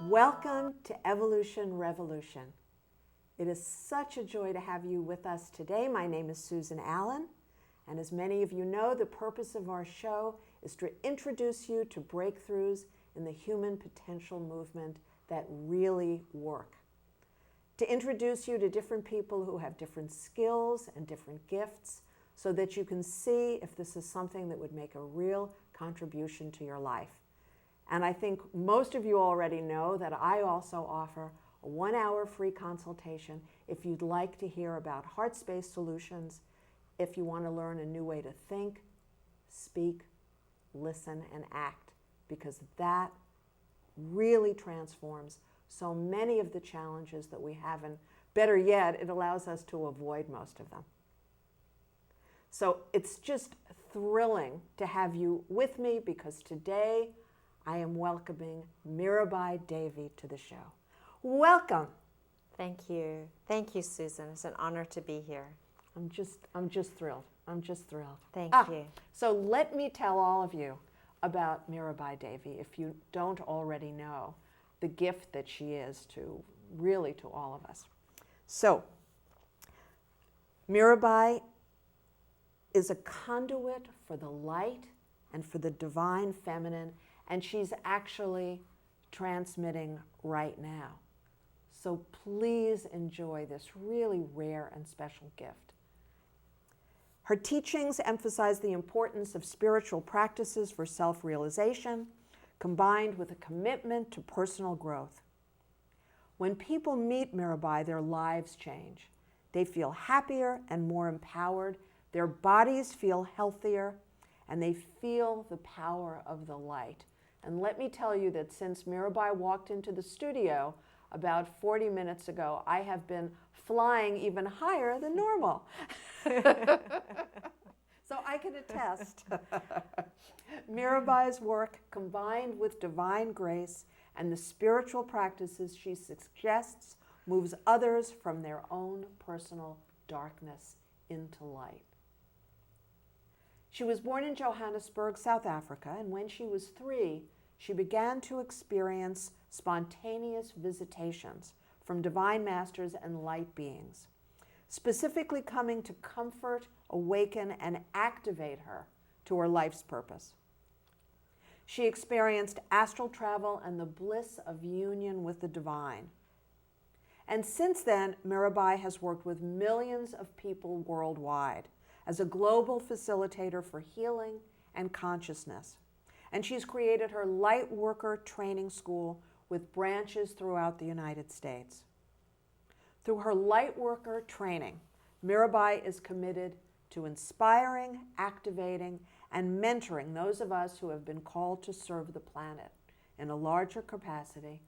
Welcome to Evolution Revolution. It is such a joy to have you with us today. My name is Susan Allen, and as many of you know, the purpose of our show is to introduce you to breakthroughs in the human potential movement that really work. To introduce you to different people who have different skills and different gifts so that you can see if this is something that would make a real contribution to your life. And I think most of you already know that I also offer a 1-hour free consultation if you'd like to hear about heart space solutions, if you want to learn a new way to think, speak, listen, and act, because that really transforms so many of the challenges that we have, and better yet, it allows us to avoid most of them. So it's just thrilling to have you with me, because today I am welcoming Mirabai Devi to the show. Welcome. Thank you. Thank you, Susan. It's an honor to be here. I'm just thrilled. I'm just thrilled. Thank you. So let me tell all of you about Mirabai Devi, if you don't already know the gift that she is to all of us. So Mirabai is a conduit for the light and for the divine feminine, and she's actually transmitting right now. So please enjoy this really rare and special gift. Her teachings emphasize the importance of spiritual practices for self-realization, combined with a commitment to personal growth. When people meet Mirabai, their lives change. They feel happier and more empowered. Their bodies feel healthier, and they feel the power of the light. And let me tell you that since Mirabai walked into the studio about 40 minutes ago, I have been flying even higher than normal. So I can attest. Mirabai's work, combined with divine grace and the spiritual practices she suggests, moves others from their own personal darkness into light. She was born in Johannesburg, South Africa, and when she was 3, she began to experience spontaneous visitations from divine masters and light beings, specifically coming to comfort, awaken, and activate her to her life's purpose. She experienced astral travel and the bliss of union with the divine. And since then, Mirabai has worked with millions of people worldwide as a global facilitator for healing and consciousness. And she's created her Lightworker training school with branches throughout the United States. Through her Lightworker training, Mirabai is committed to inspiring, activating, and mentoring those of us who have been called to serve the planet in a larger capacity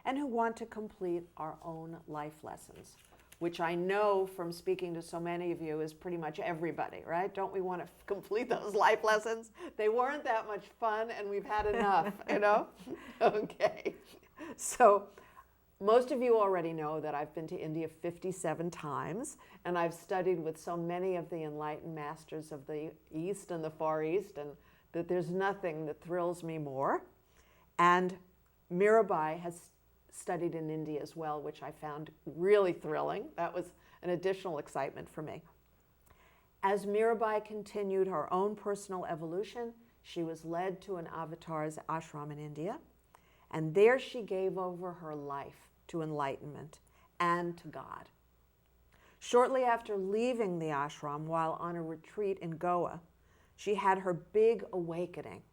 and who want to complete our own life lessons, which I know from speaking to so many of you is pretty much everybody, right? Don't we want to complete those life lessons? They weren't that much fun, and we've had enough, you know? Okay. So most of you already know that I've been to India 57 times, and I've studied with so many of the enlightened masters of the East and the Far East, and that there's nothing that thrills me more. And Mirabai has studied in India as well, which I found really thrilling. That was an additional excitement for me. As Mirabai continued her own personal evolution, she was led to an avatar's ashram in India, and there she gave over her life to enlightenment and to God. Shortly after leaving the ashram while on a retreat in Goa, she had her big awakening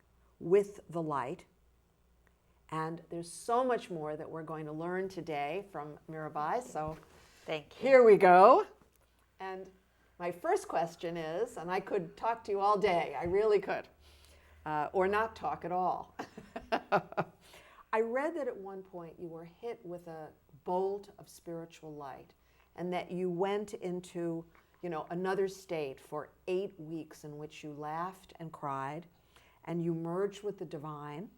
with the light. And there's so much more that we're going to learn today from Mirabai, so Thank you. here we go. And my first question is, and I could talk to you all day, I really could, or not talk at all. I read that at one point you were hit with a bolt of spiritual light, and that you went into, another state for 8 weeks in which you laughed and cried, and you merged with the divine.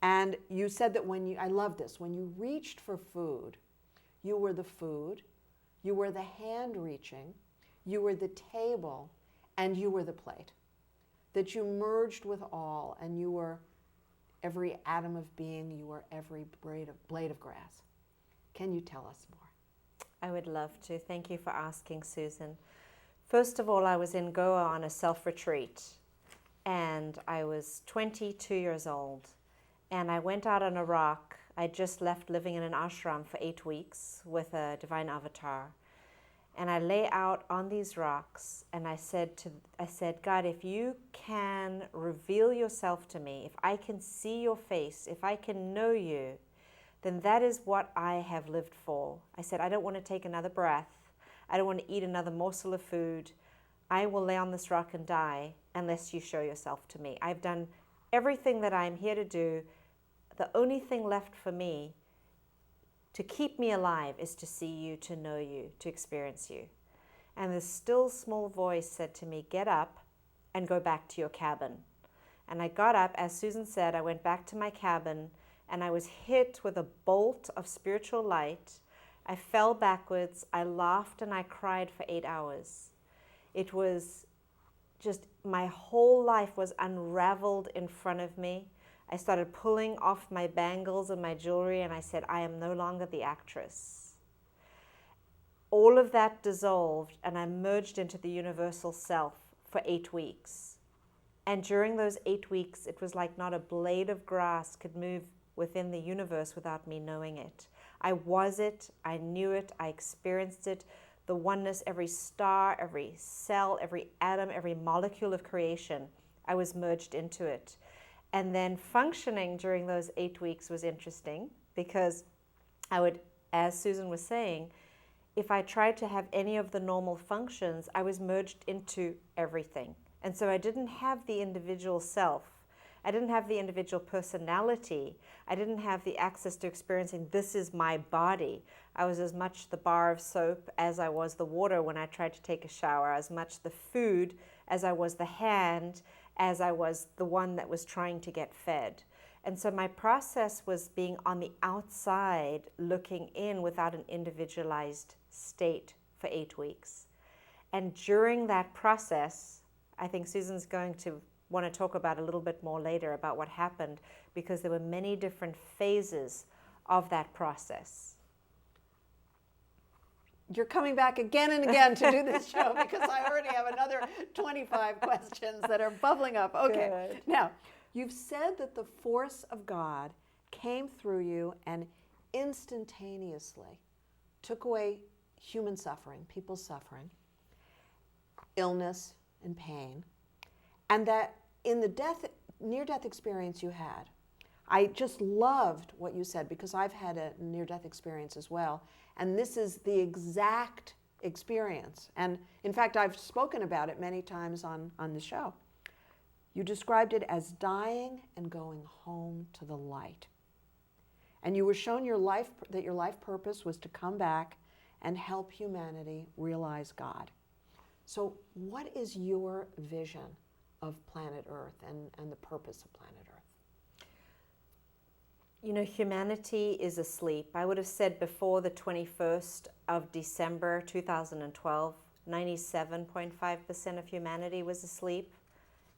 And you said that I love this, when you reached for food, you were the food, you were the hand reaching, you were the table, and you were the plate. That you merged with all, and you were every atom of being. You are every blade of grass. Can you tell us more? I would love to. Thank you for asking, Susan. First of all, I was in Goa on a self-retreat, and I was 22 years old, and I went out on a rock. I just left living in an ashram for 8 weeks with a divine avatar, and I lay out on these rocks, and I said, God, if you can reveal yourself to me, if I can see your face, if I can know you, then that is what I have lived for. I said, I don't want to take another breath. I don't want to eat another morsel of food. I will lay on this rock and die unless you show yourself to me. I've done everything that I'm here to do. The only thing left for me to keep me alive is to see you, to know you, to experience you. And this still small voice said to me, get up and go back to your cabin. And I got up, as Susan said, I went back to my cabin, and I was hit with a bolt of spiritual light. I fell backwards, I laughed and I cried for 8 hours. It was just, my whole life was unraveled in front of me. I started pulling off my bangles and my jewelry, and I said, I am no longer the actress. All of that dissolved, and I merged into the universal self for 8 weeks. And during those 8 weeks, it was like not a blade of grass could move within the universe without me knowing it. I was it, I knew it, I experienced it, the oneness, every star, every cell, every atom, every molecule of creation, I was merged into it. And then functioning during those 8 weeks was interesting, because I would, as Susan was saying, if I tried to have any of the normal functions, I was merged into everything. And so I didn't have the individual self. I didn't have the individual personality. I didn't have the access to experiencing, this is my body. I was as much the bar of soap as I was the water when I tried to take a shower, as much the food as I was the hand, as I was the one that was trying to get fed. And so my process was being on the outside, looking in without an individualized state for 8 weeks. And during that process, I think Susan's going to want to talk about a little bit more later about what happened, because there were many different phases of that process. You're coming back again and again to do this show, because I already have another 25 questions that are bubbling up. Okay. Good. Now, you've said that the force of God came through you and instantaneously took away human suffering, people's suffering, illness and pain, and that in the near-death experience you had, I just loved what you said, because I've had a near-death experience as well, and this is the exact experience. And in fact, I've spoken about it many times on the show. You described it as dying and going home to the light. And you were shown that your life purpose was to come back and help humanity realize God. So what is your vision of planet Earth and the purpose of planet Earth? You know, humanity is asleep. I would have said before the 21st of December 2012, 97.5% of humanity was asleep.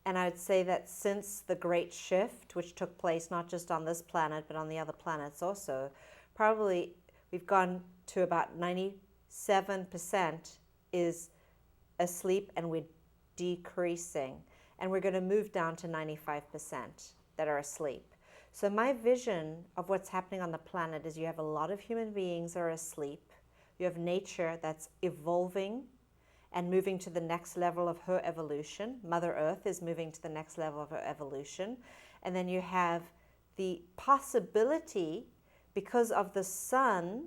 And I would say that since the Great Shift, which took place not just on this planet, but on the other planets also, probably we've gone to about 97% is asleep, and we're decreasing. And we're going to move down to 95% that are asleep. So my vision of what's happening on the planet is you have a lot of human beings that are asleep. You have nature that's evolving and moving to the next level of her evolution. Mother Earth is moving to the next level of her evolution. And then you have the possibility, because of the sun,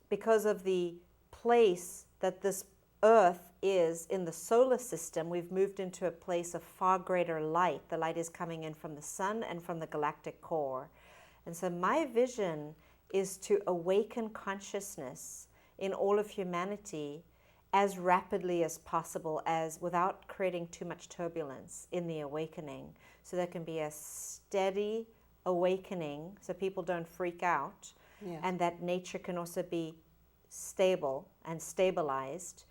because of the place that this Earth is in the solar system, we've moved into a place of far greater light. The light is coming in from the sun and from the galactic core. And so my vision is to awaken consciousness in all of humanity as rapidly as possible, as without creating too much turbulence in the awakening. So there can be a steady awakening so people don't freak out, Yes. and that nature can also be stable and stabilized.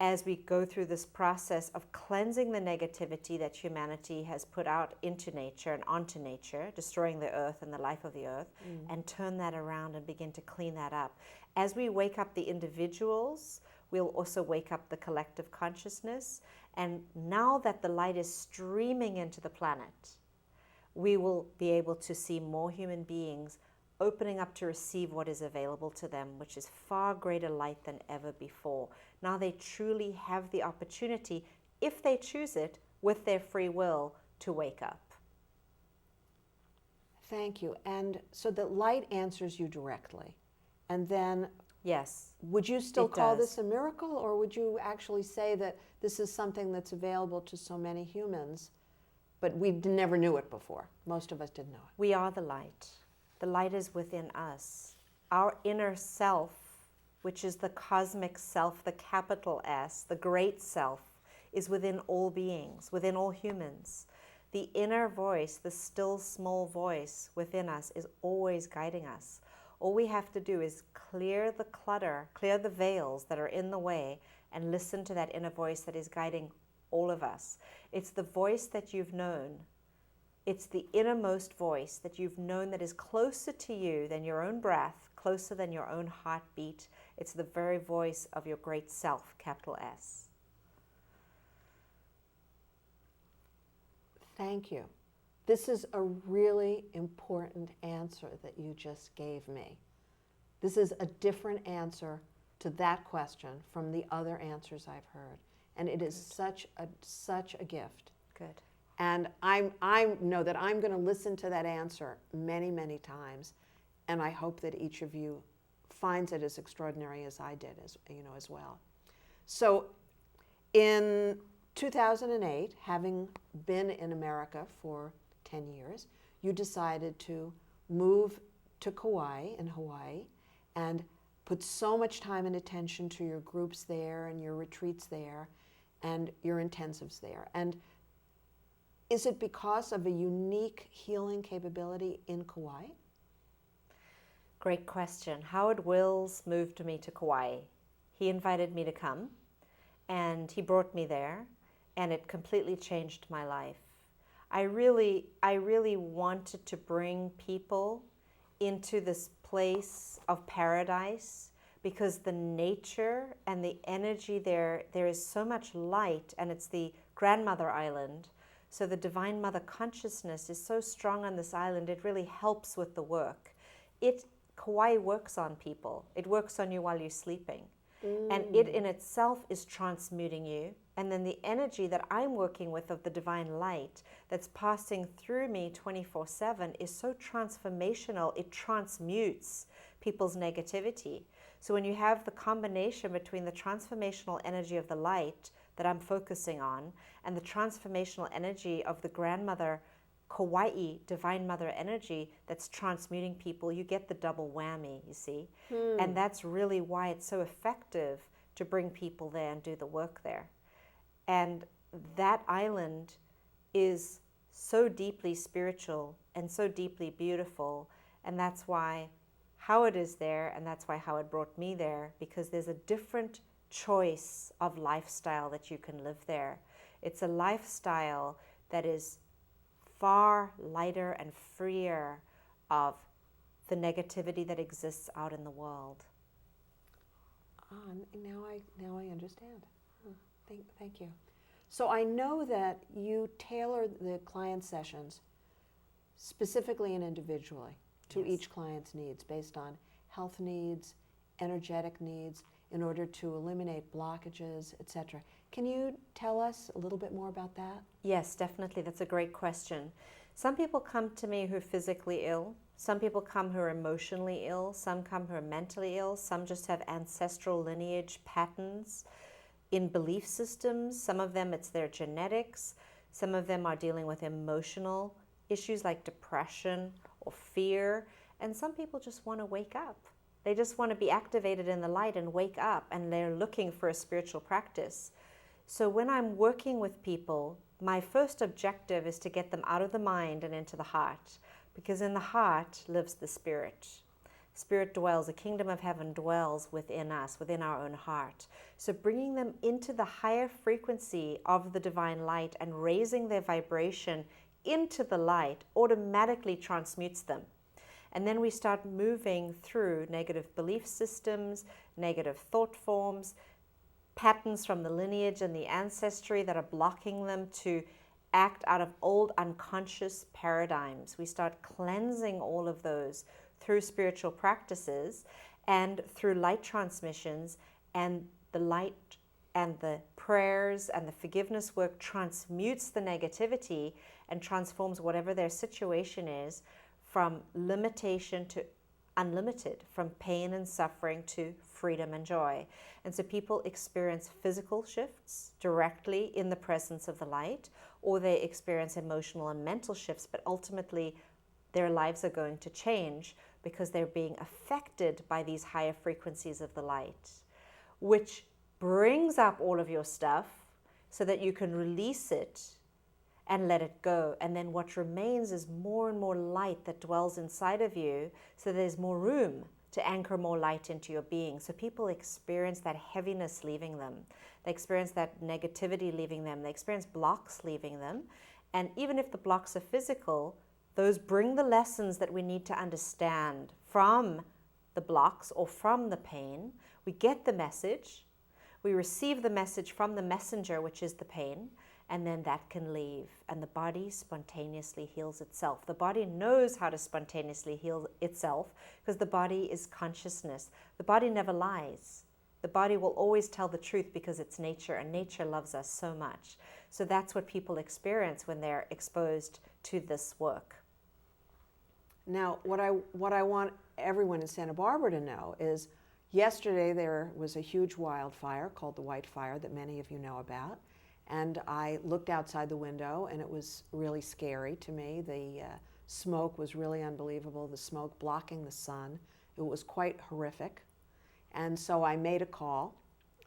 as we go through this process of cleansing the negativity that humanity has put out into nature and onto nature, destroying the earth and the life of the earth, and turn that around and begin to clean that up. As we wake up the individuals, we'll also wake up the collective consciousness. And now that the light is streaming into the planet, we will be able to see more human beings opening up to receive what is available to them, which is far greater light than ever before. Now they truly have the opportunity, if they choose it, with their free will, to wake up. Thank you. And so the light answers you directly. And then Yes. would you still It call does. this a miracle, or would you actually say that this is something that's available to so many humans, but we never knew it before? Most of us didn't know it. We are the light. The light is within us. Our inner self, which is the cosmic self, the capital S, the great self, is within all beings, within all humans. The inner voice, the still small voice within us, is always guiding us. All we have to do is clear the clutter, clear the veils that are in the way, and listen to that inner voice that is guiding all of us. It's the voice that you've known. It's the innermost voice that you've known that is closer to you than your own breath, closer than your own heartbeat. It's the very voice of your great self, capital S. Thank you. This is a really important answer that you just gave me. This is a different answer to that question from the other answers I've heard. And it is such a gift. Good. And I know that I'm going to listen to that answer many, many times, and I hope that each of you finds it as extraordinary as I did, as well. So, in 2008, having been in America for 10 years, you decided to move to Kauai in Hawaii and put so much time and attention to your groups there and your retreats there and your intensives there. And is it because of a unique healing capability in Kauai? Great question. Howard Wills moved me to Kauai. He invited me to come, and he brought me there, and it completely changed my life. I really wanted to bring people into this place of paradise, because the nature and the energy there is so much light, and it's the grandmother island. So the Divine Mother consciousness is so strong on this island, it really helps with the work. Kauai works on people. It works on you while you're sleeping. And it in itself is transmuting you. And then the energy that I'm working with of the divine light that's passing through me 24/7 is so transformational. It transmutes people's negativity. So when you have the combination between the transformational energy of the light that I'm focusing on and the transformational energy of the grandmother Kauai divine mother energy that's transmuting people, you get the double whammy, you see. And that's really why it's so effective to bring people there and do the work there. And that island is so deeply spiritual and so deeply beautiful, and that's why Howard is there, and that's why Howard brought me there, because there's a different choice of lifestyle that you can live there. It's a lifestyle that is far lighter and freer of the negativity that exists out in the world. Now I understand. Thank you. So I know that you tailor the client sessions specifically and individually to each client's needs based on health needs, energetic needs, in order to eliminate blockages, etc. Can you tell us a little bit more about that? Yes, definitely. That's a great question. Some people come to me who are physically ill. Some people come who are emotionally ill. Some come who are mentally ill. Some just have ancestral lineage patterns in belief systems. Some of them, it's their genetics. Some of them are dealing with emotional issues like depression or fear. And some people just want to wake up. They just want to be activated in the light and wake up, and they're looking for a spiritual practice. So when I'm working with people, my first objective is to get them out of the mind and into the heart, because in the heart lives the spirit. Spirit dwells, the kingdom of heaven dwells within us, within our own heart. So bringing them into the higher frequency of the divine light and raising their vibration into the light automatically transmutes them. And then we start moving through negative belief systems, negative thought forms, patterns from the lineage and the ancestry that are blocking them to act out of old unconscious paradigms. We start cleansing all of those through spiritual practices and through light transmissions, and the light and the prayers and the forgiveness work transmutes the negativity and transforms whatever their situation is from limitation to unlimited, from pain and suffering to freedom and joy. And so people experience physical shifts directly in the presence of the light, or they experience emotional and mental shifts, but ultimately their lives are going to change because they're being affected by these higher frequencies of the light, which brings up all of your stuff so that you can release it and let it go. And then what remains is more and more light that dwells inside of you, so there's more room to anchor more light into your being. So people experience that heaviness leaving them. They experience that negativity leaving them. They experience blocks leaving them. And even if the blocks are physical, those bring the lessons that we need to understand from the blocks or from the pain. We get the message. We receive the message from the messenger, which is the pain, and then that can leave, and the body spontaneously heals itself. The body knows how to spontaneously heal itself because the body is consciousness. The body never lies. The body will always tell the truth because it's nature, and nature loves us so much. So that's what people experience when they're exposed to this work. Now, what I want everyone in Santa Barbara to know is yesterday there was a huge wildfire called the White Fire that many of you know about. And I looked outside the window, and it was really scary to me. The smoke was really unbelievable, the smoke blocking the sun. It was quite horrific. And so I made a call,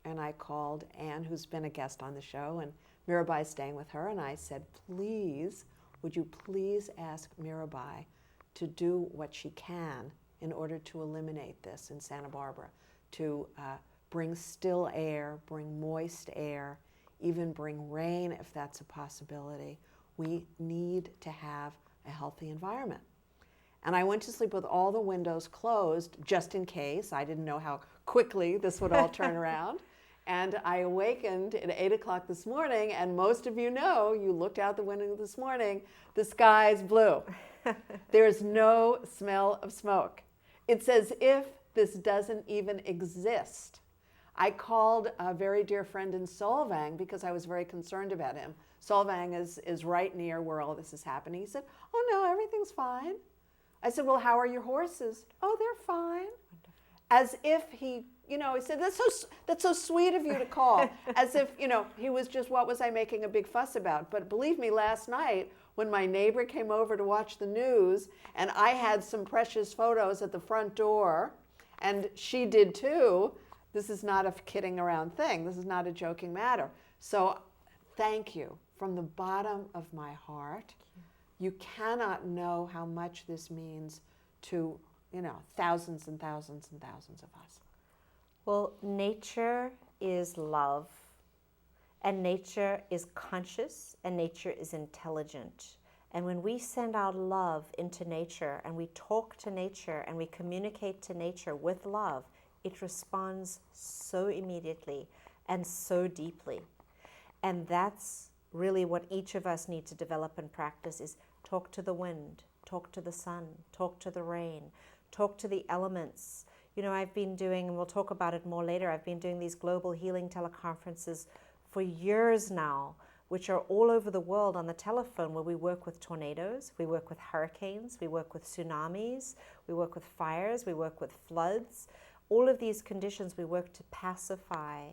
and I called Anne, who's been a guest on the show, and Mirabai is staying with her, and I said, please, would you please ask Mirabai to do what she can in order to eliminate this in Santa Barbara, to bring still air, bring moist air, even bring rain if that's a possibility. We need to have a healthy environment. And I went to sleep with all the windows closed just in case. I didn't know how quickly this would all turn around. And I awakened at 8 o'clock this morning, and most of you know, you looked out the window this morning, the sky's blue. There's no smell of smoke. It's as if this doesn't even exist. I called a very dear friend in Solvang because I was very concerned about him. Solvang is right near where all this is happening. He said, oh no, everything's fine. I said, well, how are your horses? Oh, they're fine. As if he said, that's so sweet of you to call. As if, he was just, what was I making a big fuss about? But believe me, last night, when my neighbor came over to watch the news, and I had some precious photos at the front door, and she did too, this is not a kidding around thing. This is not a joking matter. So thank you from the bottom of my heart. You cannot know how much this means to, thousands and thousands and thousands of us. Well, nature is love, and nature is conscious, and nature is intelligent. And when we send our love into nature, and we talk to nature, and we communicate to nature with love, it responds so immediately and so deeply. And that's really what each of us need to develop and practice, is talk to the wind, talk to the sun, talk to the rain, talk to the elements. I've been doing, and we'll talk about it more later, I've been doing these global healing teleconferences for years now, which are all over the world on the telephone, where we work with tornadoes, we work with hurricanes, we work with tsunamis, we work with fires, we work with floods. All of these conditions we work to pacify.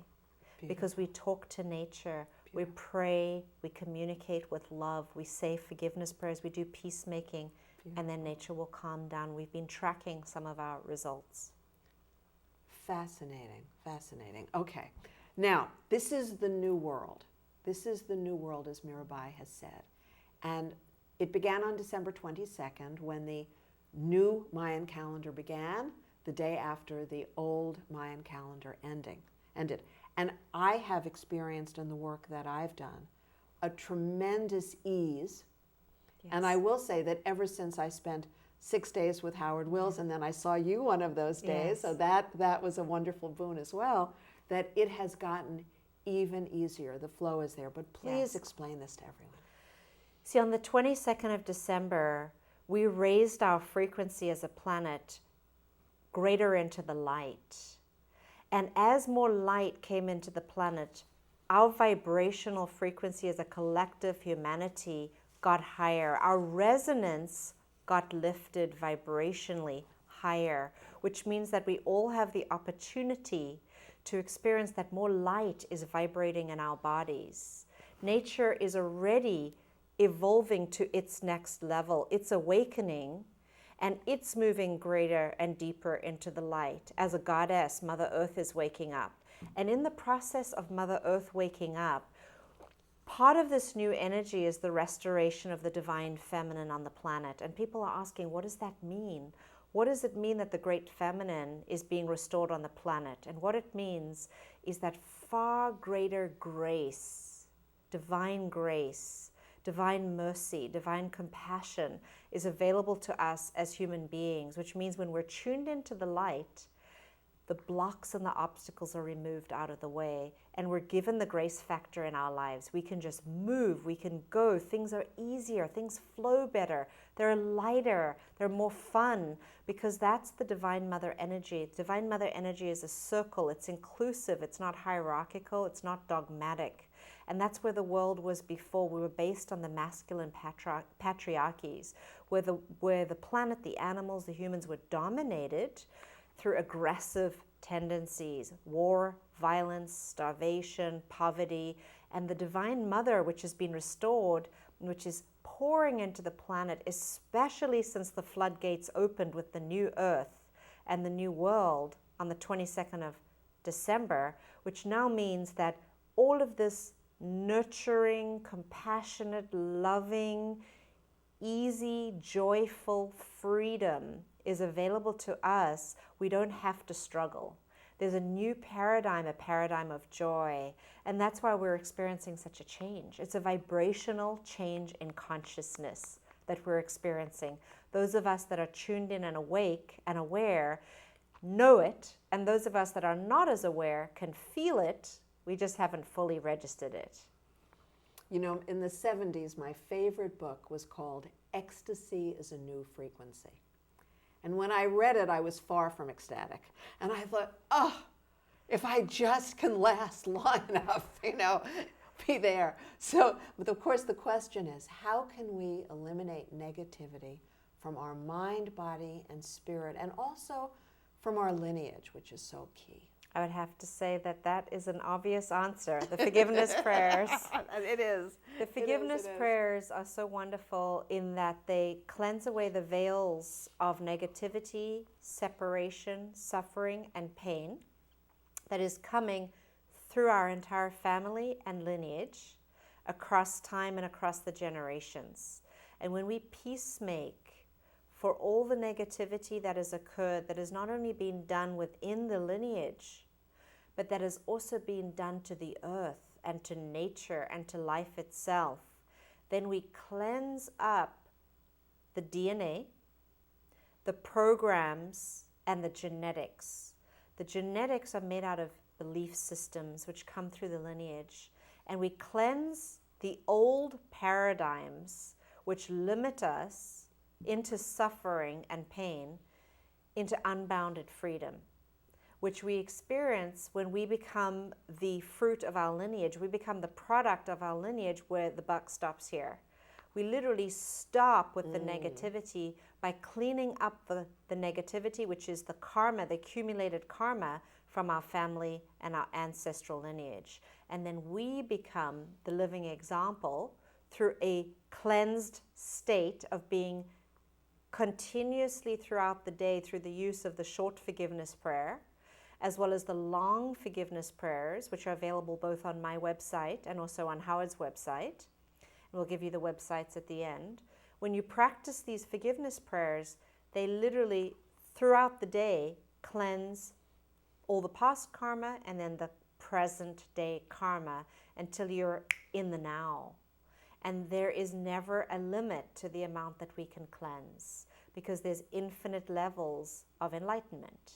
Beautiful. Because we talk to nature, Beautiful. We pray, we communicate with love, we say forgiveness prayers, we do peacemaking, Beautiful. And then nature will calm down. We've been tracking some of our results. Fascinating, fascinating. Okay, now this is the new world. This is the new world, as Mirabai has said. And it began on December 22nd when the new Mayan calendar began. the day after the old Mayan calendar ended. And I have experienced in the work that I've done a tremendous ease. Yes. And I will say that ever since I spent 6 days with Howard Wills, and then I saw you one of those days, Yes. so that was a wonderful boon as well, that it has gotten even easier. The flow is there. But please explain this to everyone. See, on the 22nd of December, we raised our frequency as a planet greater into the light. And as more light came into the planet, our vibrational frequency as a collective humanity got higher. Our resonance got lifted vibrationally higher, which means that we all have the opportunity to experience that more light is vibrating in our bodies. Nature is already evolving to its next level. It's awakening, and it's moving greater and deeper into the light. As a goddess, Mother Earth is waking up. And in the process of Mother Earth waking up, part of this new energy is the restoration of the divine feminine on the planet. And people are asking, what does that mean? What does it mean that the great feminine is being restored on the planet? And what it means is that far greater grace, divine mercy, divine compassion is available to us as human beings, which means when we're tuned into the light, the blocks and the obstacles are removed out of the way, and we're given the grace factor in our lives. We can just move, we can go, things are easier, things flow better, they're lighter, they're more fun, because that's the Divine Mother energy. Divine Mother energy is a circle, it's inclusive, it's not hierarchical, it's not dogmatic. And that's where the world was before. We were based on the masculine patriarchies, where the planet, the animals, the humans were dominated through aggressive tendencies, war, violence, starvation, poverty, and the Divine Mother, which has been restored, which is pouring into the planet, especially since the floodgates opened with the new earth and the new world on the 22nd of December, which now means that all of this nurturing, compassionate, loving, easy, joyful freedom is available to us. We don't have to struggle. There's a new paradigm, a paradigm of joy. And that's why we're experiencing such a change. It's a vibrational change in consciousness that we're experiencing. Those of us that are tuned in and awake and aware know it. And those of us that are not as aware can feel it. We just haven't fully registered it. You know, in the 70s, my favorite book was called Ecstasy is a New Frequency. And when I read it, I was far from ecstatic. And I thought, oh, if I just can last long enough, be there. So, but of course, the question is, how can we eliminate negativity from our mind, body, and spirit, and also from our lineage, which is so key? I would have to say that is an obvious answer. The forgiveness prayers. It is. The forgiveness prayers are so wonderful in that they cleanse away the veils of negativity, separation, suffering, and pain that is coming through our entire family and lineage across time and across the generations. And when we peacemake for all the negativity that has occurred, that has not only been done within the lineage, but that has also been done to the earth and to nature and to life itself, then we cleanse up the DNA, the programs, and the genetics. The genetics are made out of belief systems which come through the lineage, and we cleanse the old paradigms which limit us into suffering and pain, into unbounded freedom, which we experience when we become the fruit of our lineage. We become the product of our lineage where the buck stops here. We literally stop with the negativity by cleaning up the negativity, which is the karma, the accumulated karma from our family and our ancestral lineage. And then we become the living example through a cleansed state of being continuously throughout the day through the use of the short forgiveness prayer, as well as the long forgiveness prayers, which are available both on my website and also on Howard's website. And we'll give you the websites at the end. When you practice these forgiveness prayers, they literally, throughout the day, cleanse all the past karma and then the present day karma until you're in the now. And there is never a limit to the amount that we can cleanse, because there's infinite levels of enlightenment.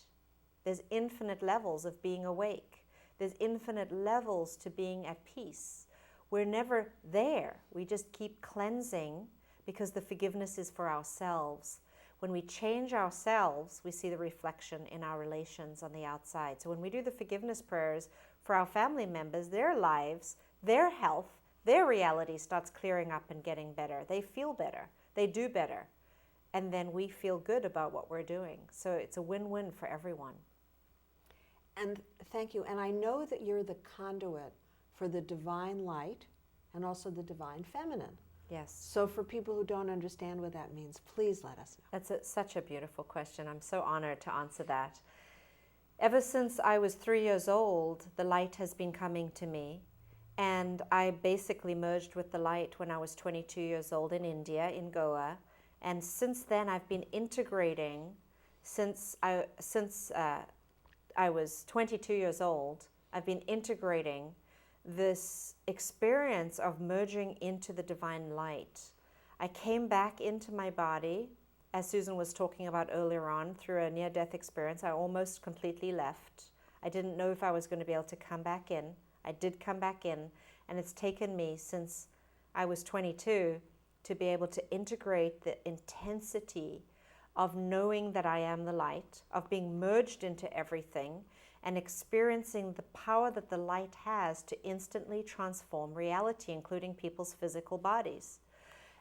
There's infinite levels of being awake. There's infinite levels to being at peace. We're never there. We just keep cleansing because the forgiveness is for ourselves. When we change ourselves, we see the reflection in our relations on the outside. So when we do the forgiveness prayers for our family members, their lives, their health, their reality starts clearing up and getting better. They feel better. They do better. And then we feel good about what we're doing. So it's a win-win for everyone. And thank you. And I know that you're the conduit for the divine light and also the divine feminine. Yes. So for people who don't understand what that means, please let us know. That's such a beautiful question. I'm so honored to answer that. Ever since I was 3 years old, the light has been coming to me. And I basically merged with the light when I was 22 years old in India, in Goa. And since then, I've been integrating, since I was 22 years old, I've been integrating this experience of merging into the divine light. I came back into my body, as Susan was talking about earlier on, through a near-death experience. I almost completely left. I didn't know if I was going to be able to come back in. I did come back in, and it's taken me since I was 22 to be able to integrate the intensity of knowing that I am the light, of being merged into everything, and experiencing the power that the light has to instantly transform reality, including people's physical bodies.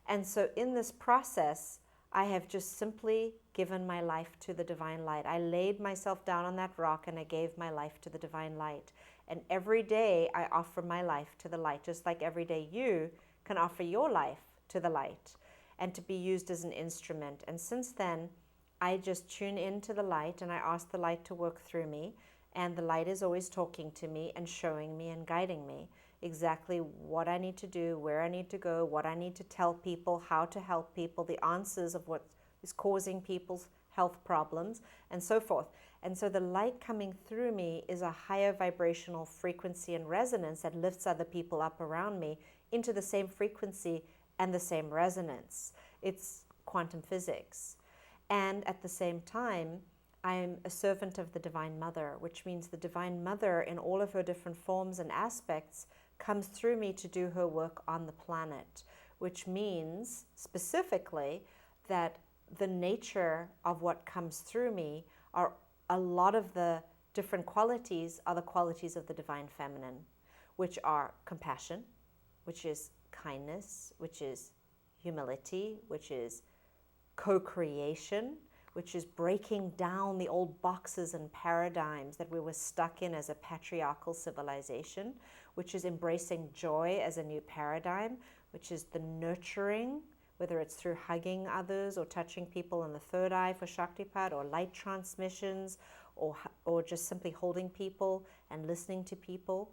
And so in this process, I have just simply given my life to the divine light. I laid myself down on that rock and I gave my life to the divine light. And every day I offer my life to the light, just like every day you can offer your life to the light and to be used as an instrument. And since then, I just tune into the light and I ask the light to work through me. And the light is always talking to me and showing me and guiding me exactly what I need to do, where I need to go, what I need to tell people, how to help people, the answers of what is causing people's health problems, and so forth. And so the light coming through me is a higher vibrational frequency and resonance that lifts other people up around me into the same frequency and the same resonance. It's quantum physics. And at the same time, I'm a servant of the Divine Mother, which means the Divine Mother in all of her different forms and aspects comes through me to do her work on the planet, which means specifically that the nature of what comes through me are a lot of the different qualities are the qualities of the Divine Feminine, which are compassion, which is kindness, which is humility, which is co-creation, which is breaking down the old boxes and paradigms that we were stuck in as a patriarchal civilization, which is embracing joy as a new paradigm, which is the nurturing, whether it's through hugging others or touching people in the third eye for Shaktipat, or light transmissions, or just simply holding people and listening to people,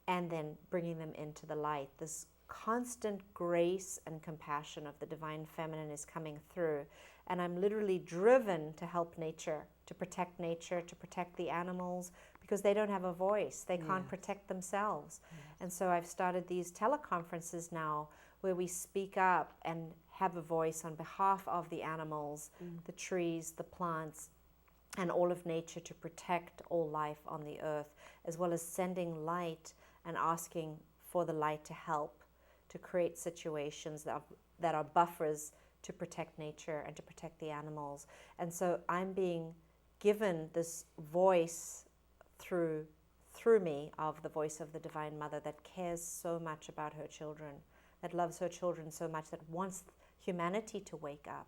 and then bringing them into the light. This constant grace and compassion of the Divine Feminine is coming through. And I'm literally driven to help nature, to protect the animals, because they don't have a voice. They can't protect themselves. And so I've started these teleconferences now where we speak up and have a voice on behalf of the animals, the trees, the plants, and all of nature, to protect all life on the earth, as well as sending light and asking for the light to help to create situations that are buffers to protect nature and to protect the animals. And so I'm being given this voice through me of the voice of the Divine Mother that cares so much about her children, that loves her children so much, that wants humanity to wake up,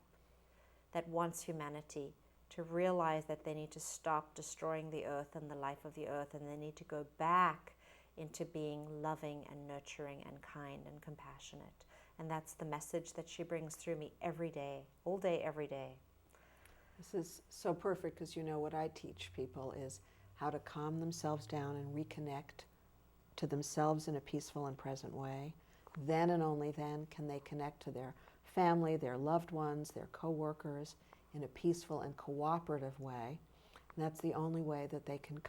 that wants humanity to realize that they need to stop destroying the earth and the life of the earth, and they need to go back into being loving and nurturing and kind and compassionate. And that's the message that she brings through me every day, all day, every day. This is so perfect, because you know what I teach people is how to calm themselves down and reconnect to themselves in a peaceful and present way. Then and only then can they connect to their family, their loved ones, their co-workers in a peaceful and cooperative way. And that's the only way that they can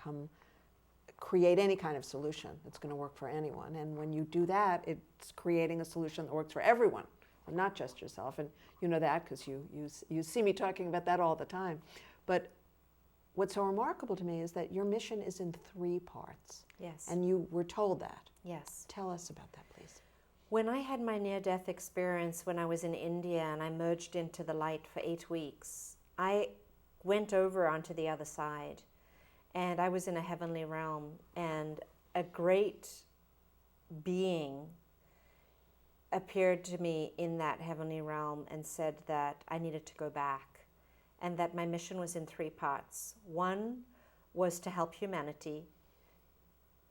create any kind of solution that's going to work for anyone. And when you do that, it's creating a solution that works for everyone, and not just yourself. And you know that because you see me talking about that all the time. But what's so remarkable to me is that your mission is in 3 parts. Yes. And you were told that. Yes. Tell us about that, please. When I had my near-death experience when I was in India and I merged into the light for 8 weeks, I went over onto the other side and I was in a heavenly realm, and a great being appeared to me in that heavenly realm and said that I needed to go back and that my mission was in 3 parts. 1 was to help humanity,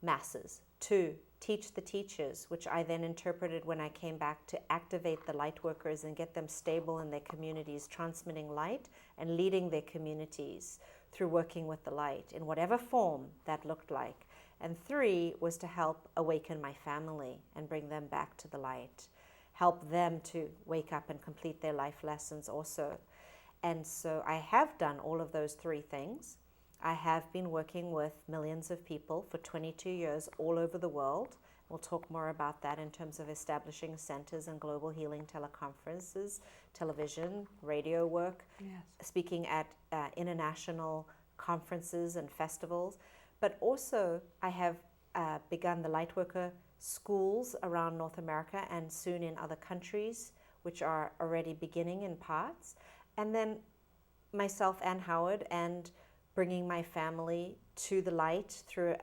masses. 2, teach the teachers, which I then interpreted when I came back to activate the light workers and get them stable in their communities, transmitting light and leading their communities through working with the light in whatever form that looked like. And 3 was to help awaken my family and bring them back to the light, help them to wake up and complete their life lessons also. And so I have done all of those 3 things. I have been working with millions of people for 22 years all over the world. We'll talk more about that in terms of establishing centers and global healing teleconferences, television, radio work, Yes. speaking at international conferences and festivals. But also I have begun the Lightworker schools around North America and soon in other countries, which are already beginning in parts. And then myself and Howard and bringing my family to the light through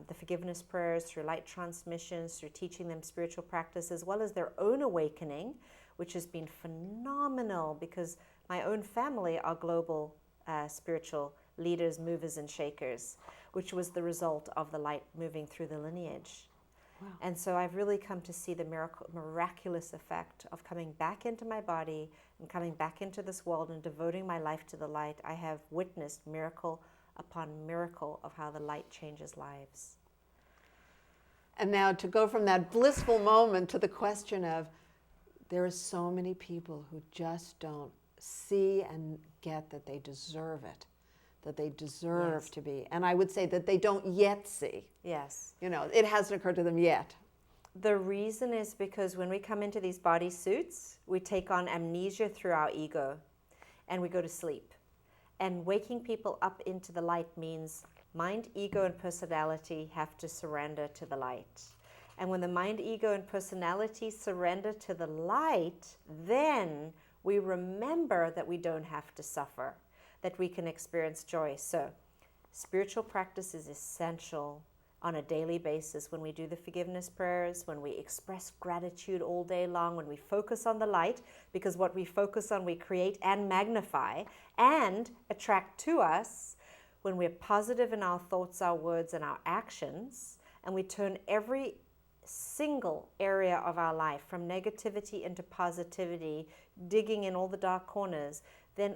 the forgiveness prayers, through light transmissions, through teaching them spiritual practice, as well as their own awakening, which has been phenomenal because my own family are global spiritual leaders, movers, and shakers, which was the result of the light moving through the lineage. Wow. And so I've really come to see the miraculous effect of coming back into my body and coming back into this world and devoting my life to the light. I have witnessed miracle upon miracle of how the light changes lives. And now to go from that blissful moment to the question of, there are so many people who just don't see and get that they deserve it, that they deserve Yes. to be. And I would say that they don't yet see. Yes. You know, it hasn't occurred to them yet. The reason is because when we come into these body suits, we take on amnesia through our ego and we go to sleep. And waking people up into the light means mind, ego, and personality have to surrender to the light. And when the mind, ego, and personality surrender to the light, then we remember that we don't have to suffer, that we can experience joy. So spiritual practice is essential on a daily basis when we do the forgiveness prayers, when we express gratitude all day long, when we focus on the light, because what we focus on we create and magnify and attract to us, when we're positive in our thoughts, our words, and our actions, and we turn every single area of our life from negativity into positivity, digging in all the dark corners, then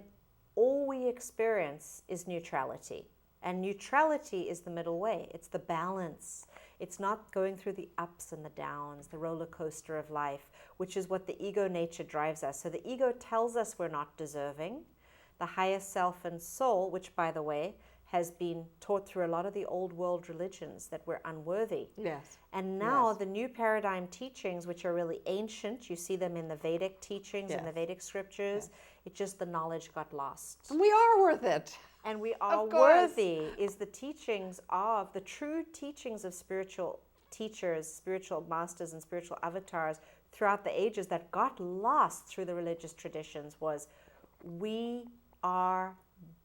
all we experience is neutrality. And neutrality is the middle way. It's the balance. It's not going through the ups and the downs, the roller coaster of life, which is what the ego nature drives us. So the ego tells us we're not deserving. The higher self and soul, which, by the way, has been taught through a lot of the old world religions that we're unworthy. Yes. And now Yes. the new paradigm teachings, which are really ancient, you see them in the Vedic teachings and the Yes. Vedic scriptures, it's just the knowledge got lost. And we are worth it. And we are Of course. worthy is the teachings of, the true teachings of spiritual teachers, spiritual masters, and spiritual avatars throughout the ages that got lost through the religious traditions was, we are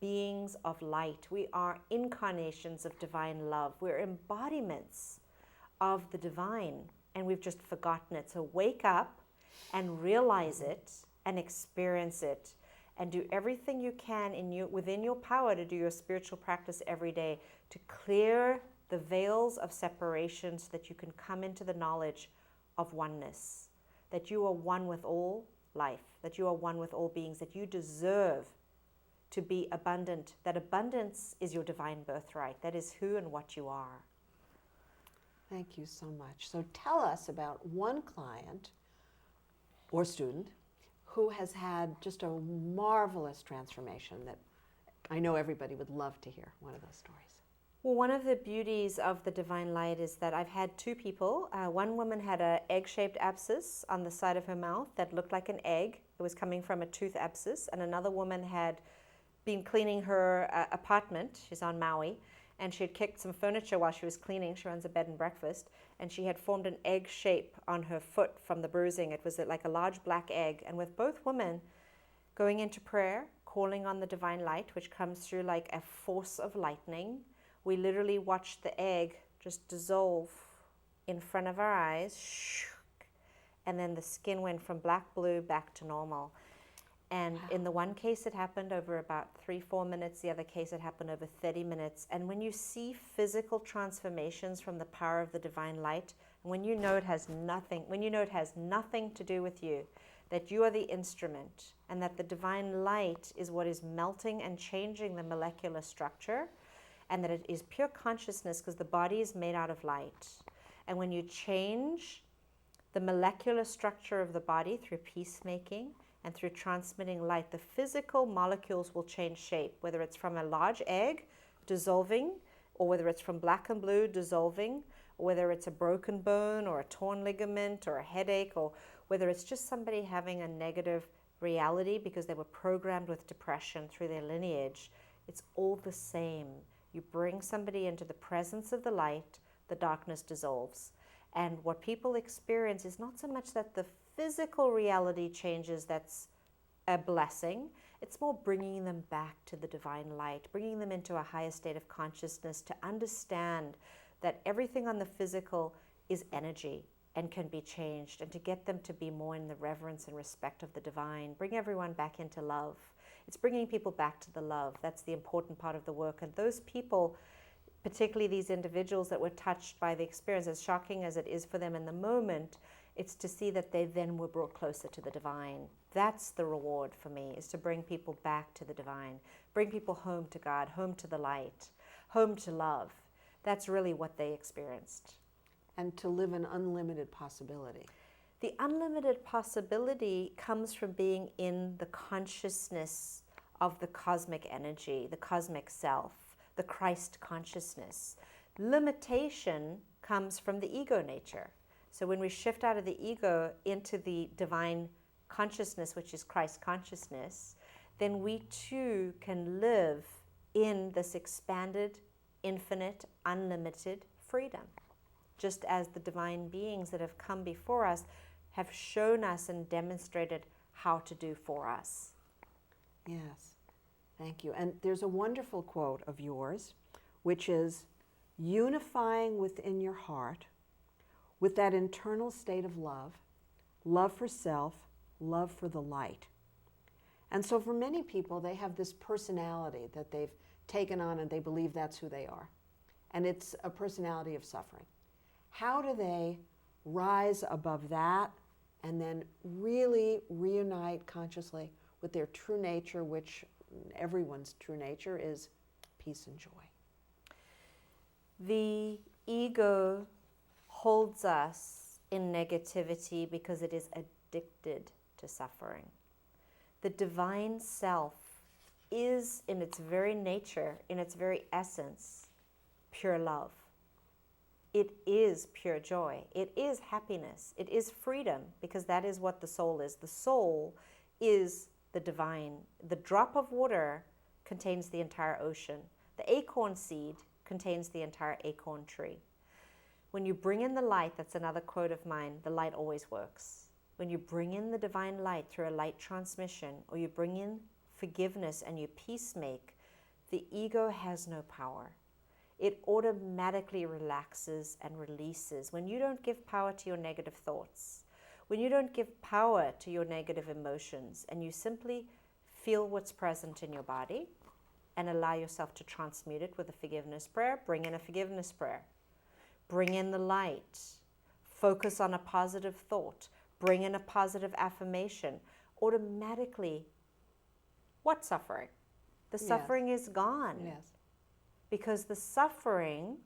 beings of light. We are incarnations of divine love. We're embodiments of the divine, and we've just forgotten it. So wake up and realize it and experience it. And do everything you can within your power to do your spiritual practice every day to clear the veils of separation so that you can come into the knowledge of oneness, that you are one with all life, that you are one with all beings, that you deserve to be abundant, that abundance is your divine birthright. That is who and what you are. Thank you so much. So tell us about one client or student who has had just a marvelous transformation that I know everybody would love to hear one of those stories. Well, one of the beauties of the divine light is that I've had two people. One woman had an egg-shaped abscess on the side of her mouth that looked like an egg. It was coming from a tooth abscess. And another woman had been cleaning her apartment. She's on Maui. And she had kicked some furniture while she was cleaning. She runs a bed and breakfast. And she had formed an egg shape on her foot from the bruising. It was like a large black egg. And with both women going into prayer, calling on the divine light, which comes through like a force of lightning, we literally watched the egg just dissolve in front of our eyes. And then the skin went from black blue back to normal. And in the one case, it happened over about 3-4 minutes. The other case, it happened over 30 minutes. And when you see physical transformations from the power of the divine light, and when you know it has nothing to do with you, that you are the instrument, and that the divine light is what is melting and changing the molecular structure, and that it is pure consciousness because the body is made out of light. And when you change the molecular structure of the body through peacemaking and through transmitting light, the physical molecules will change shape, whether it's from a large egg dissolving, or whether it's from black and blue dissolving, or whether it's a broken bone or a torn ligament or a headache, or whether it's just somebody having a negative reality because they were programmed with depression through their lineage. It's all the same. You bring somebody into the presence of the light, the darkness dissolves. And what people experience is not so much that the physical reality changes, that's a blessing. It's more bringing them back to the divine light, bringing them into a higher state of consciousness to understand that everything on the physical is energy and can be changed, and to get them to be more in the reverence and respect of the divine. Bring everyone back into love. It's bringing people back to the love. That's the important part of the work. And those people, particularly these individuals that were touched by the experience, as shocking as it is for them in the moment, it's to see that they then were brought closer to the divine. That's the reward for me, is to bring people back to the divine, bring people home to God, home to the light, home to love. That's really what they experienced. And to live an unlimited possibility. The unlimited possibility comes from being in the consciousness of the cosmic energy, the cosmic self, the Christ consciousness. Limitation comes from the ego nature. So when we shift out of the ego into the divine consciousness, which is Christ consciousness, then we too can live in this expanded, infinite, unlimited freedom. Just as the divine beings that have come before us have shown us and demonstrated how to do for us. Yes, thank you. And there's a wonderful quote of yours, which is, unifying within your heart with that internal state of love, love for self, love for the light. And so for many people, they have this personality that they've taken on and they believe that's who they are. And it's a personality of suffering. How do they rise above that and then really reunite consciously with their true nature, which everyone's true nature is peace and joy? The ego holds us in negativity because it is addicted to suffering. The divine self is, in its very nature, in its very essence, pure love. It is pure joy. It is happiness. It is freedom, because that is what the soul is. The soul is the divine. The drop of water contains the entire ocean. The acorn seed contains the entire acorn tree. When you bring in the light, that's another quote of mine, the light always works. When you bring in the divine light through a light transmission, or you bring in forgiveness and you peacemake, the ego has no power. It automatically relaxes and releases. When you don't give power to your negative thoughts, when you don't give power to your negative emotions, and you simply feel what's present in your body and allow yourself to transmute it with a forgiveness prayer, bring in a forgiveness prayer. Bring in the light. Focus on a positive thought. Bring in a positive affirmation. Automatically, what suffering? The suffering is gone. Yes. Because the suffering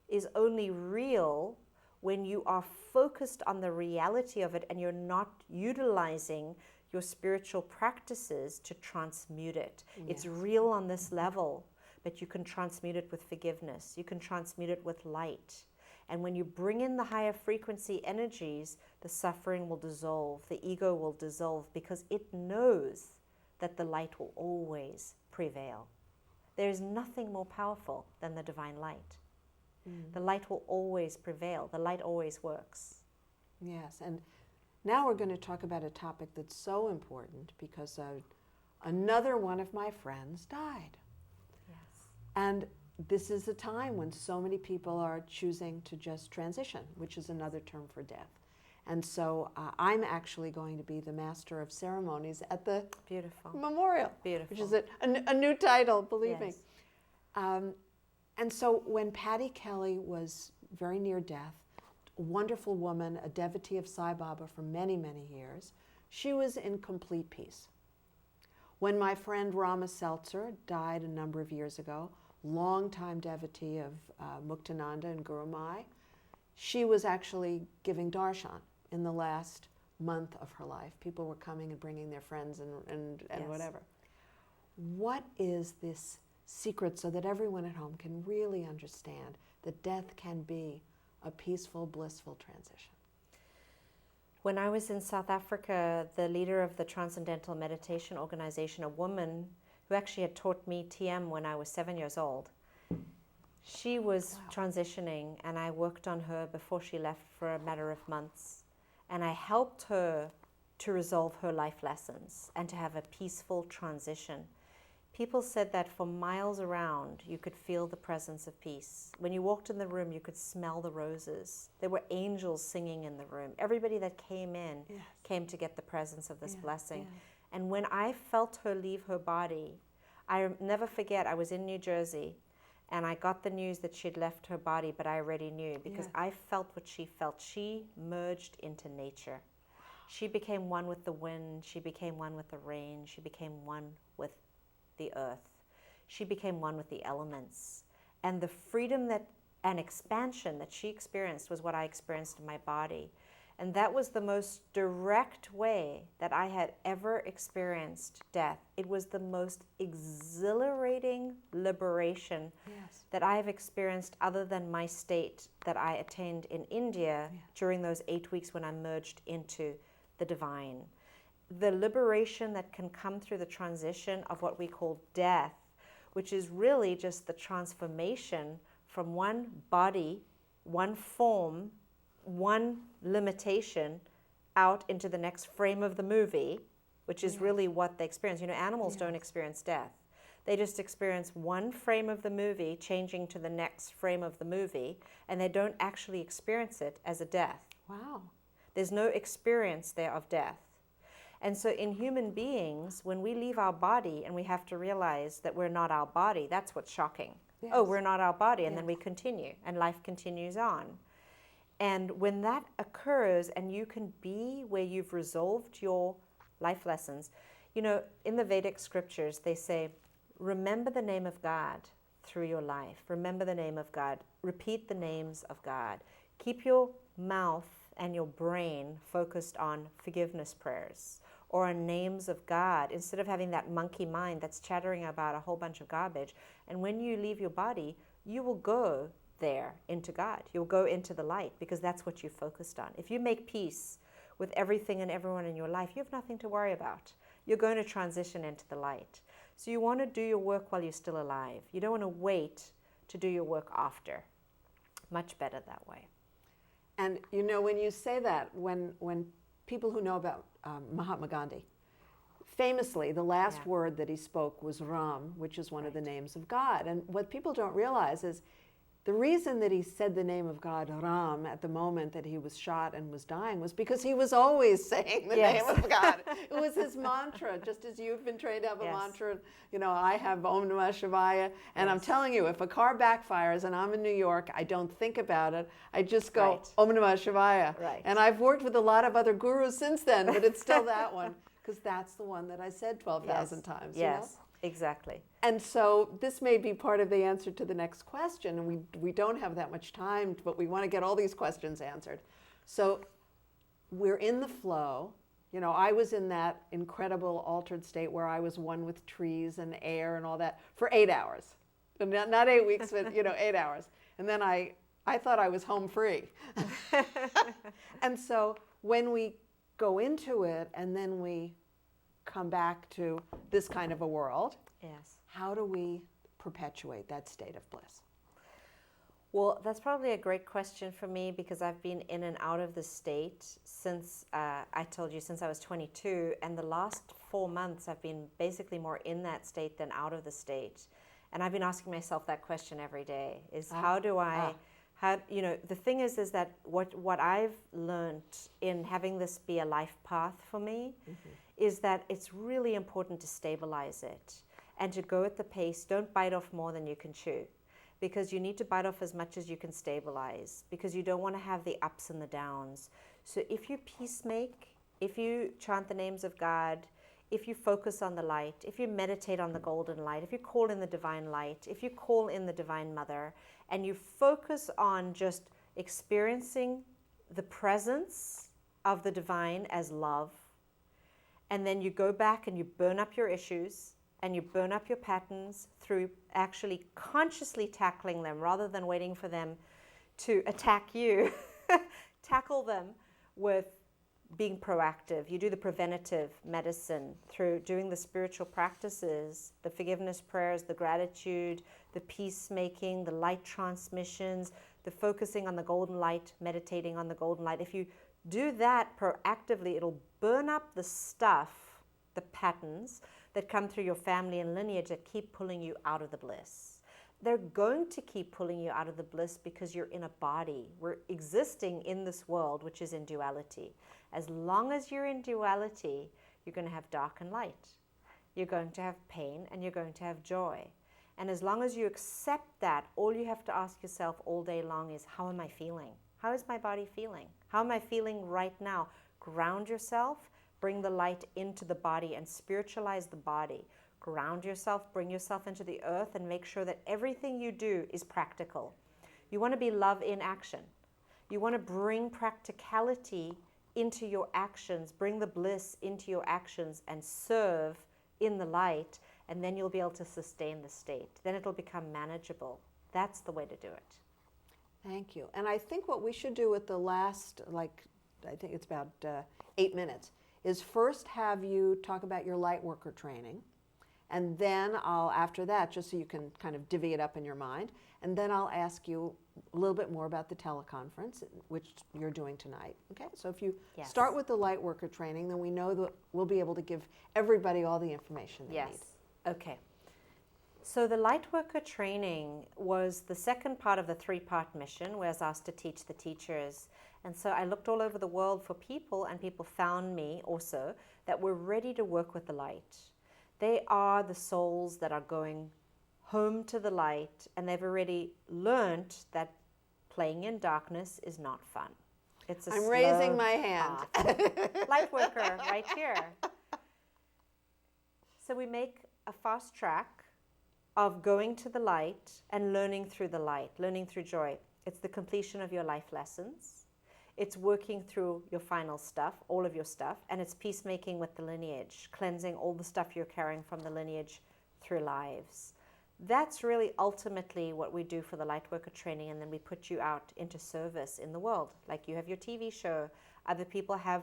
is only real when you are focused on the reality of it and you're not utilizing your spiritual practices to transmute it. It's Yes. real on this level, but you can transmute it with forgiveness. You can transmute it with light. And when you bring in the higher frequency energies, the suffering will dissolve, the ego will dissolve, because it knows that the light will always prevail. There is nothing more powerful than the divine light. The light will always prevail. The light always works. Yes, and now we're going to talk about a topic that's so important because another one of my friends died. Yes. And this is a time when so many people are choosing to just transition, which is another term for death. And so I'm actually going to be the master of ceremonies at the Beautiful. memorial, Beautiful. which is a new title, believe me. Yes. And so when Patty Kelly was very near death, a wonderful woman, a devotee of Sai Baba for many, many years, she was in complete peace. When my friend Rama Seltzer died a number of years ago, longtime devotee of Muktananda and Guru Mai, she was actually giving darshan in the last month of her life. People were coming and bringing their friends and Yes. whatever. What is this secret so that everyone at home can really understand that death can be a peaceful, blissful transition? When I was in South Africa, the leader of the Transcendental Meditation Organization, a woman who actually had taught me TM when I was 7 years old, she was transitioning, and I worked on her before she left for a matter of months. And I helped her to resolve her life lessons and to have a peaceful transition. People said that for miles around, you could feel the presence of peace. When you walked in the room, you could smell the roses. There were angels singing in the room. Everybody that came in came to get the presence of this blessing. And when I felt her leave her body, I never forget, I was in New Jersey, and I got the news that she'd left her body, but I already knew because I felt what she felt. She merged into nature. She became one with the wind. She became one with the rain. She became one with the earth. She became one with the elements. And the freedom and expansion that she experienced was what I experienced in my body. And that was the most direct way that I had ever experienced death. It was the most exhilarating liberation that I have experienced, other than my state that I attained in India during those 8 weeks when I merged into the divine. The liberation that can come through the transition of what we call death, which is really just the transformation from one body, one form, one limitation out into the next frame of the movie, which is really what they experience. You know, animals don't experience death. They just experience one frame of the movie changing to the next frame of the movie, and they don't actually experience it as a death. Wow. There's no experience there of death. And so in human beings, when we leave our body and we have to realize that we're not our body, that's what's shocking. Yes. Oh, we're not our body, and then we continue, and life continues on. And when that occurs and you can be where you've resolved your life lessons, you know, in the Vedic scriptures, they say, remember the name of God through your life. Remember the name of God. Repeat the names of God. Keep your mouth and your brain focused on forgiveness prayers or on names of God, instead of having that monkey mind that's chattering about a whole bunch of garbage. And when you leave your body, you will go there into God. You'll go into the light, because that's what you focused on. If you make peace with everything and everyone in your life, you have nothing to worry about. You're going to transition into the light. So you want to do your work while you're still alive. You don't want to wait to do your work after. Much better that way. And you know, when you say that, when people who know about Mahatma Gandhi, famously, the last word that he spoke was Ram, which is one of the names of God. And what people don't realize is the reason that he said the name of God, Ram, at the moment that he was shot and was dying was because he was always saying the name of God. It was his mantra, just as you've been trained to have a mantra. You know, I have Om Namah Shivaya. And I'm telling you, if a car backfires and I'm in New York, I don't think about it. I just go, Om Namah Shivaya. And I've worked with a lot of other gurus since then, but it's still that one, because that's the one that I said 12,000 times. You know? Exactly. And so this may be part of the answer to the next question, and we don't have that much time, but we want to get all these questions answered. So we're in the flow, You know, I was in that incredible altered state where I was one with trees and air and all that for 8 hours. Not 8 weeks, but, 8 hours. And then I thought I was home free. And so when we go into it and then we come back to this kind of a world, Yes. how do we perpetuate that state of bliss? Well, that's probably a great question for me because I've been in and out of the state since, I told you, since I was 22. And the last 4 months, I've been basically more in that state than out of the state. And I've been asking myself that question every day, is how do I, the thing is that what I've learned in having this be a life path for me is that it's really important to stabilize it and to go at the pace. Don't bite off more than you can chew, because you need to bite off as much as you can stabilize, because you don't want to have the ups and the downs. So if you peacemake, if you chant the names of God, if you focus on the light, if you meditate on the golden light, if you call in the divine light, if you call in the divine mother, and you focus on just experiencing the presence of the divine as love, and then you go back and you burn up your issues and you burn up your patterns through actually consciously tackling them rather than waiting for them to attack you. Tackle them with being proactive. You do the preventative medicine through doing the spiritual practices, the forgiveness prayers, the gratitude, the peacemaking, the light transmissions, the focusing on the golden light, meditating on the golden light. If you do that proactively, it'll burn up the stuff, the patterns that come through your family and lineage that keep pulling you out of the bliss. They're going to keep pulling you out of the bliss because you're in a body. We're existing in this world, which is in duality. As long as you're in duality, you're going to have dark and light. You're going to have pain and you're going to have joy. And as long as you accept that, all you have to ask yourself all day long is, how am I feeling? How is my body feeling? How am I feeling right now? Ground yourself, bring the light into the body and spiritualize the body. Ground yourself, bring yourself into the earth and make sure that everything you do is practical. You want to be love in action. You want to bring practicality into your actions, bring the bliss into your actions and serve in the light, and then you'll be able to sustain the state. Then it'll become manageable. That's the way to do it. Thank you. And I think what we should do with the last, I think it's about 8 minutes, is first have you talk about your Lightworker training. And then after that, just so you can kind of divvy it up in your mind, and then I'll ask you a little bit more about the teleconference, which you're doing tonight. Okay? So if you start with the Lightworker training, then we know that we'll be able to give everybody all the information they need. Okay. So the Lightworker training was the second part of the 3-part mission, where I was asked to teach the teachers. And so I looked all over the world for people, and people found me also that were ready to work with the light. They are the souls that are going home to the light, and they've already learned that playing in darkness is not fun. It's a I'm raising my hand. Lightworker, right here. So we make a fast track of going to the light and learning through the light, learning through joy. It's the completion of your life lessons. It's working through your final stuff, all of your stuff, and it's peacemaking with the lineage, cleansing all the stuff you're carrying from the lineage through lives. That's really ultimately what we do for the Lightworker training, and then we put you out into service in the world. Like you have your TV show, other people have,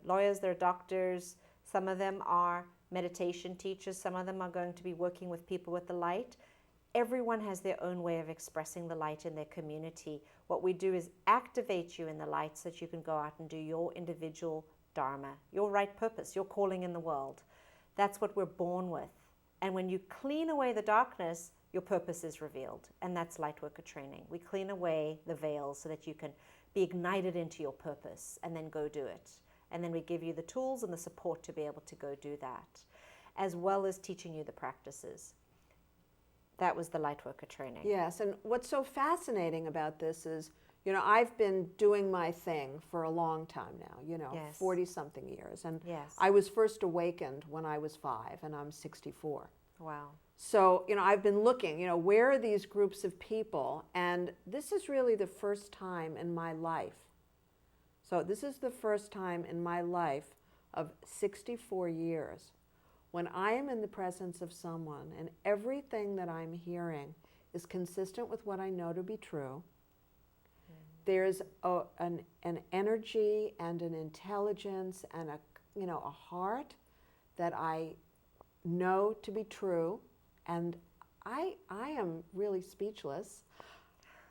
lawyers, they're doctors, some of them are meditation teachers, some of them are going to be working with people with the light. Everyone has their own way of expressing the light in their community. What we do is activate you in the light so that you can go out and do your individual dharma, your right purpose, your calling in the world. That's what we're born with. And when you clean away the darkness, your purpose is revealed. And that's Lightworker training. We clean away the veils so that you can be ignited into your purpose and then go do it. And then we give you the tools and the support to be able to go do that, as well as teaching you the practices. That was the Lightworker training. Yes, and what's so fascinating about this is, I've been doing my thing for a long time now, 40-something years. And I was first awakened when I was 5, and I'm 64. Wow. So, I've been looking, where are these groups of people? And this is really the first time in my life. So this is the first time in my life of 64 years, when I am in the presence of someone and everything that I'm hearing is consistent with what I know to be true, there's an energy and an intelligence and a heart that I know to be true, and I am really speechless,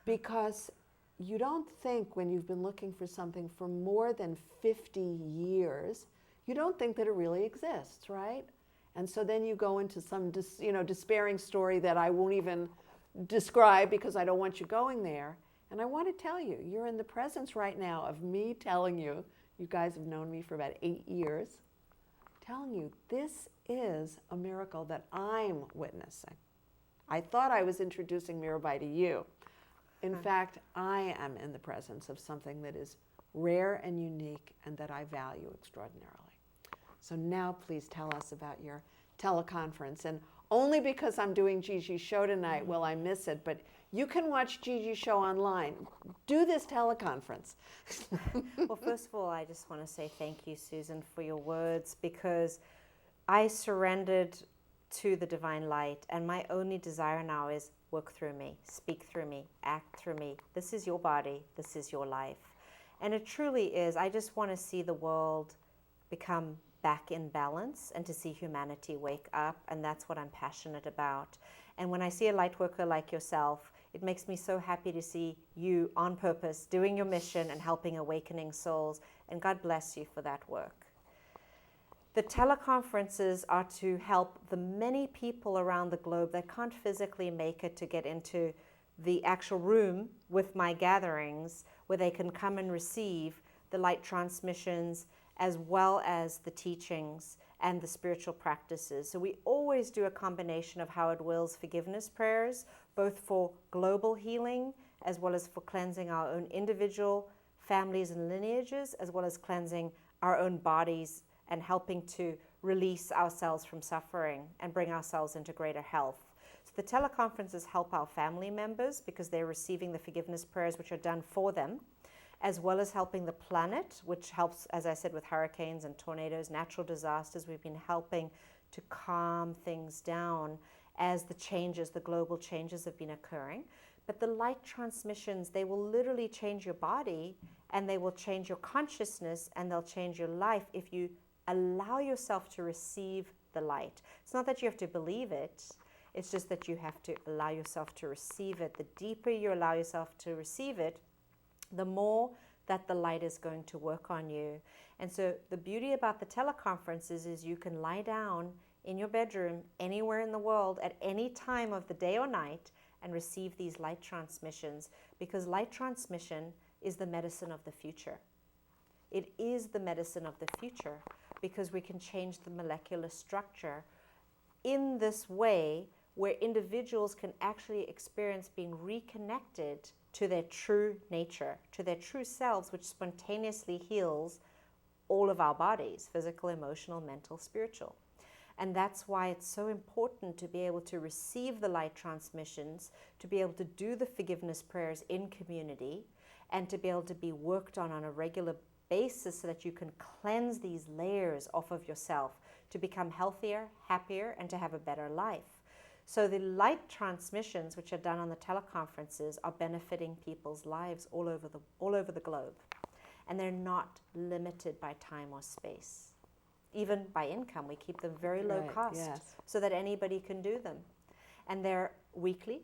because you don't think, when you've been looking for something for more than 50 years, you don't think that it really exists, right? And so then you go into some despairing story that I won't even describe because I don't want you going there. And I want to tell you, you're in the presence right now of me telling you, you guys have known me for about 8 years, telling you this is a miracle that I'm witnessing. I thought I was introducing Mirabai to you. In fact, I am in the presence of something that is rare and unique and that I value extraordinarily. So now please tell us about your teleconference. And only because I'm doing Gigi's show tonight will I miss it, but you can watch Gigi's show online. Do this teleconference. Well, first of all, I just want to say thank you, Susan, for your words, because I surrendered to the divine light, and my only desire now is work through me, speak through me, act through me. This is your body, this is your life. And it truly is. I just want to see the world become back in balance and to see humanity wake up, and that's what I'm passionate about. And when I see a light worker like yourself, it makes me so happy to see you on purpose, doing your mission and helping awakening souls, and God bless you for that work. The teleconferences are to help the many people around the globe that can't physically make it to get into the actual room with my gatherings, where they can come and receive the light transmissions as well as the teachings and the spiritual practices. So we always do a combination of Howard Will's forgiveness prayers, both for global healing as well as for cleansing our own individual families and lineages, as well as cleansing our own bodies and helping to release ourselves from suffering and bring ourselves into greater health. So the teleconferences help our family members because they're receiving the forgiveness prayers which are done for them, as well as helping the planet, which helps, as I said, with hurricanes and tornadoes, natural disasters. We've been helping to calm things down as the global changes have been occurring. But the light transmissions, they will literally change your body, and they will change your consciousness, and they'll change your life if you allow yourself to receive the light. It's not that you have to believe it, it's just that you have to allow yourself to receive it. The deeper you allow yourself to receive it, the more that the light is going to work on you. And so the beauty about the teleconferences is you can lie down in your bedroom anywhere in the world at any time of the day or night and receive these light transmissions, because light transmission is the medicine of the future. It is the medicine of the future because we can change the molecular structure in this way where individuals can actually experience being reconnected to their true nature, to their true selves, which spontaneously heals all of our bodies, physical, emotional, mental, spiritual. And that's why it's so important to be able to receive the light transmissions, to be able to do the forgiveness prayers in community, and to be able to be worked on a regular basis so that you can cleanse these layers off of yourself to become healthier, happier, and to have a better life. So the light transmissions, which are done on the teleconferences, are benefiting people's lives all over the globe. And they're not limited by time or space. Even by income, we keep them very low cost so that anybody can do them. And they're weekly.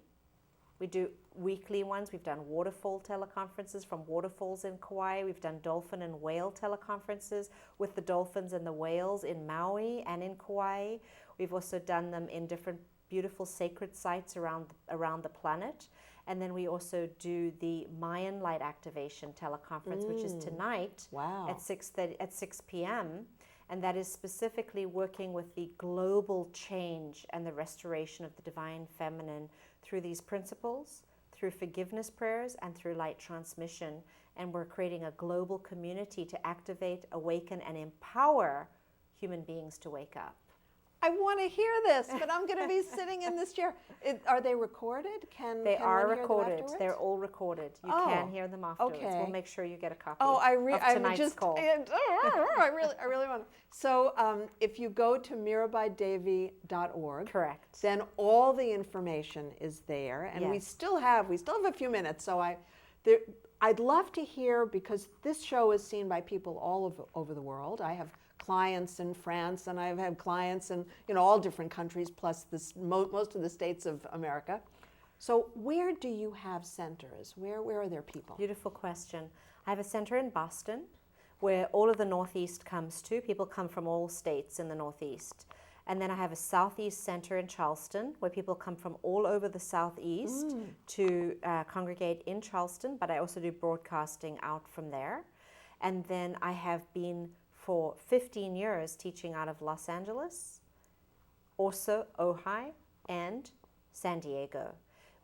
We do weekly ones. We've done waterfall teleconferences from waterfalls in Kauai. We've done dolphin and whale teleconferences with the dolphins and the whales in Maui and in Kauai. We've also done them in different beautiful sacred sites around the planet. And then we also do the Mayan light activation teleconference, which is tonight at 6 p.m. And that is specifically working with the global change and the restoration of the divine feminine through these principles, through forgiveness prayers, and through light transmission. And we're creating a global community to activate, awaken, and empower human beings to wake up. I want to hear this, but I'm going to be sitting in this chair. Are they recorded? They are one hear them recorded. afterwards? They're all recorded. You Oh, can hear them afterwards. okay. We'll make sure you get a copy Oh, of tonight's call. I really want to. So if you go to mirabaidevi.org, Correct. then all the information is there, and we Yes. still have a few minutes. So I'd love to hear, because this show is seen by people all over the world. I have clients in France, and I've had clients in all different countries, plus most of the states of America. So where do you have centers? Where are there people? Beautiful question. I have a center in Boston where all of the Northeast comes to. People come from all states in the Northeast. And then I have a Southeast center in Charleston where people come from all over the Southeast to congregate in Charleston, but I also do broadcasting out from there. And then I have been for 15 years teaching out of Los Angeles, also Ojai, and San Diego.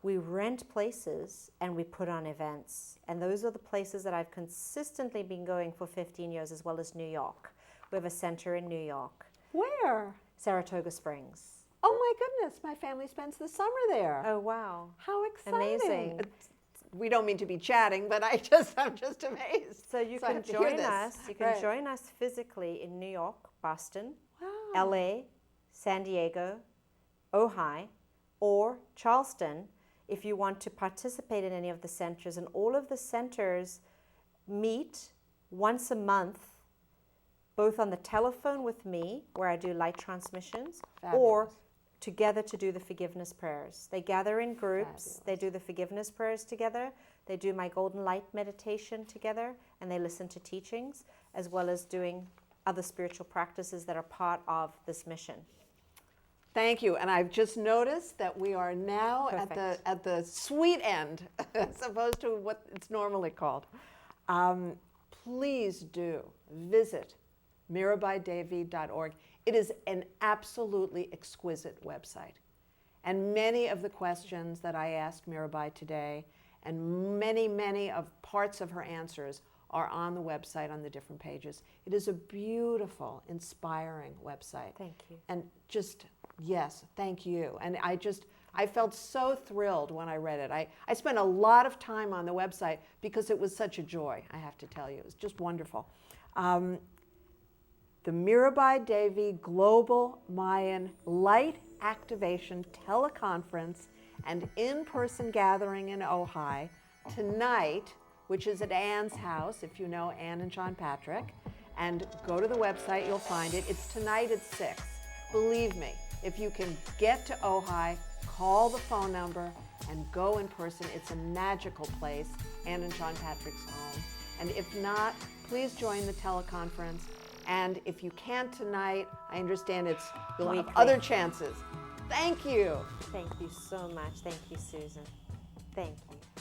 We rent places and we put on events. And those are the places that I've consistently been going for 15 years, as well as New York. We have a center in New York. Where? Saratoga Springs. Oh my goodness, my family spends the summer there. Oh, wow. How exciting. Amazing. We don't mean to be chatting, but I'm just amazed. So you I can have to hear join this. us. You can Right. join us physically in New York, Boston, Wow. LA, San Diego, Ojai, or Charleston if you want to participate in any of the centers. And all of the centers meet once a month, both on the telephone with me, where I do light transmissions, or Fabulous. together to do the forgiveness prayers. They gather in groups, Fabulous. they do the forgiveness prayers together, they do my golden light meditation together, and they listen to teachings, as well as doing other spiritual practices that are part of this mission. Thank you. And I've just noticed that we are now Perfect. at the sweet end, as opposed to what it's normally called. Please do visit mirabaidevi.org. It is an absolutely exquisite website. And many of the questions that I asked Mirabai today, and many of parts of her answers, are on the website on the different pages. It is a beautiful, inspiring website. Thank you. And just, yes, thank you. And I felt so thrilled when I read it. I spent a lot of time on the website because it was such a joy, I have to tell you. It was just wonderful. The Mirabai Devi Global Mayan Light Activation Teleconference and in-person gathering in Ojai tonight, which is at Anne's house, if you know Anne and John Patrick. And go to the website, you'll find it. It's tonight at 6. Believe me, if you can get to Ojai, call the phone number and go in person. It's a magical place, Anne and John Patrick's home. And if not, please join the teleconference. And if you can't tonight, I understand you'll have other chances. Thank you. Thank you so much. Thank you, Susan. Thank you.